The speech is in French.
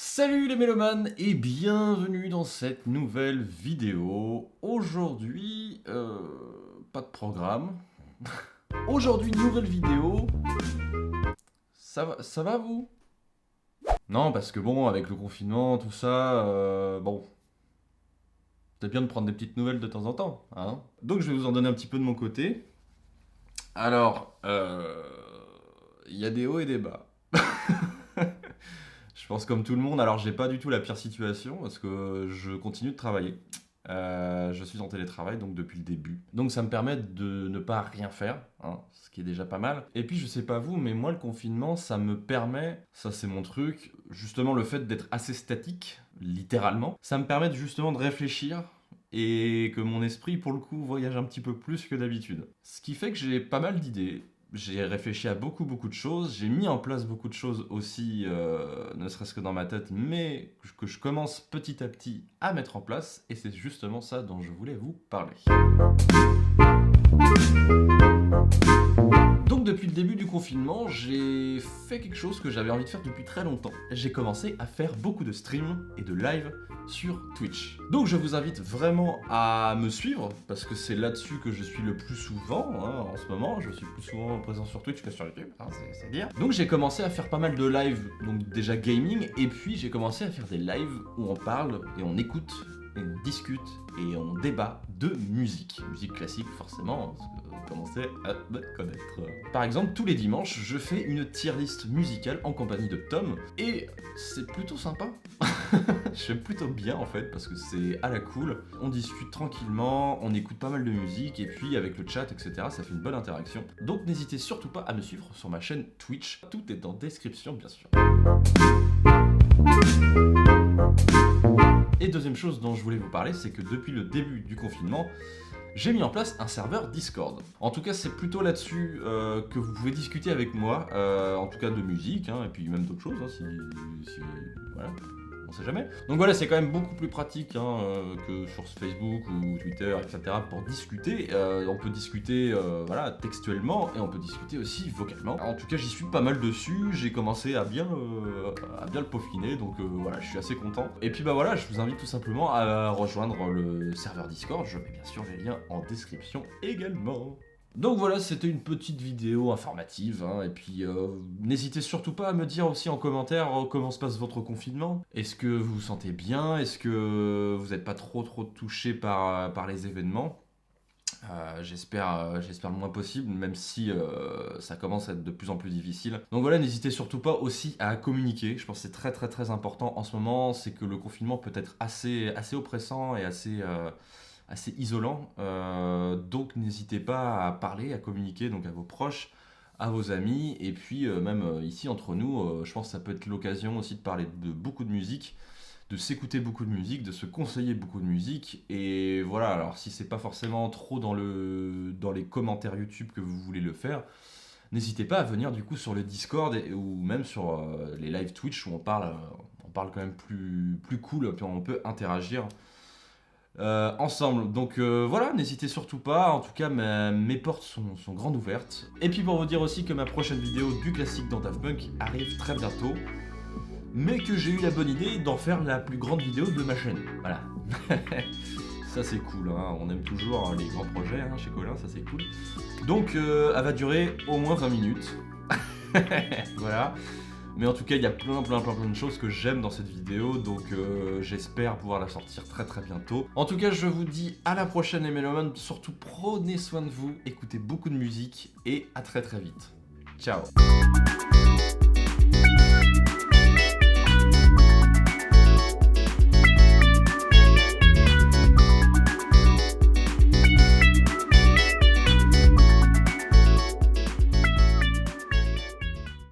Salut les mélomanes et bienvenue dans cette nouvelle vidéo. Aujourd'hui, pas de programme. Aujourd'hui, nouvelle vidéo. Ça va vous? Non, parce que bon, avec le confinement, tout ça, bon, c'est bien de prendre des petites nouvelles de temps en temps, hein. Donc je vais vous en donner un petit peu de mon côté. Alors, il y a des hauts et des bas. Je pense comme tout le monde, alors j'ai pas du tout la pire situation parce que je continue de travailler. Je suis en télétravail donc depuis le début. Donc ça me permet de ne pas rien faire, hein, ce qui est déjà pas mal. Et puis je sais pas vous, mais moi le confinement ça me permet, ça c'est mon truc, justement le fait d'être assez statique, littéralement, ça me permet justement de réfléchir et que mon esprit pour le coup voyage un petit peu plus que d'habitude. Ce qui fait que j'ai pas mal d'idées. J'ai réfléchi à beaucoup de choses, j'ai mis en place beaucoup de choses aussi, ne serait-ce que dans ma tête, mais que je commence petit à petit à mettre en place, et c'est justement ça dont je voulais vous parler. Donc depuis le début du confinement, j'ai fait quelque chose que j'avais envie de faire depuis très longtemps. J'ai commencé à faire beaucoup de streams et de live sur Twitch. Donc je vous invite vraiment à me suivre, parce que c'est là-dessus que je suis le plus souvent, hein, en ce moment. Je suis plus souvent présent sur Twitch que sur YouTube, hein, c'est dire. Donc j'ai commencé à faire pas mal de lives, donc déjà gaming, et puis j'ai commencé à faire des lives où on parle et on écoute, et on discute, et on débat de musique. Musique classique forcément, parce que vous commencez à me connaître. Par exemple, tous les dimanches, je fais une tier list musicale en compagnie de Tom, et c'est plutôt sympa. J'aime plutôt bien en fait, parce que c'est à la cool. On discute tranquillement, on écoute pas mal de musique, et puis avec le chat, etc., ça fait une bonne interaction. Donc n'hésitez surtout pas à me suivre sur ma chaîne Twitch. Tout est en description, bien sûr. Et deuxième chose dont je voulais vous parler, c'est que depuis le début du confinement, j'ai mis en place un serveur Discord. En tout cas, c'est plutôt là-dessus que vous pouvez discuter avec moi, en tout cas de musique, hein, et puis même d'autres choses, hein, si voilà, on sait jamais. Donc voilà, c'est quand même beaucoup plus pratique hein, que sur Facebook ou Twitter, etc. pour discuter. On peut discuter voilà, textuellement et on peut discuter aussi vocalement. En tout cas, j'y suis pas mal dessus, j'ai commencé à bien le peaufiner, donc voilà, je suis assez content. Et puis bah voilà, je vous invite tout simplement à rejoindre le serveur Discord, je mets bien sûr les liens en description également. Donc voilà, c'était une petite vidéo informative, hein, et puis n'hésitez surtout pas à me dire aussi en commentaire comment se passe votre confinement. Est-ce que vous vous sentez bien? Est-ce que vous n'êtes pas trop touché par les événements? J'espère le moins possible, même si ça commence à être de plus en plus difficile. Donc voilà, n'hésitez surtout pas aussi à communiquer. Je pense que c'est très important en ce moment, c'est que le confinement peut être assez oppressant et assez isolant. Donc n'hésitez pas à parler, à communiquer donc à vos proches, à vos amis, et puis même ici entre nous, je pense que ça peut être l'occasion aussi de parler de beaucoup de musique, de s'écouter beaucoup de musique, de se conseiller beaucoup de musique, et voilà, alors si c'est pas forcément trop dans les commentaires YouTube que vous voulez le faire, n'hésitez pas à venir du coup sur le Discord ou même sur les live Twitch où on parle quand même plus cool, puis on peut interagir ensemble. Donc voilà, n'hésitez surtout pas. En tout cas, mes portes sont grandes ouvertes. Et puis pour vous dire aussi que ma prochaine vidéo du classique dans Daft Punk arrive très bientôt, mais que j'ai eu la bonne idée d'en faire la plus grande vidéo de ma chaîne. Voilà. Ça c'est cool, hein. On aime toujours les grands projets hein, chez Colin, ça c'est cool. Donc elle va durer au moins 20 minutes. Voilà. Mais en tout cas, il y a plein de choses que j'aime dans cette vidéo, donc j'espère pouvoir la sortir très bientôt. En tout cas, je vous dis à la prochaine les mélomanes, surtout prenez soin de vous, écoutez beaucoup de musique et à très vite. Ciao.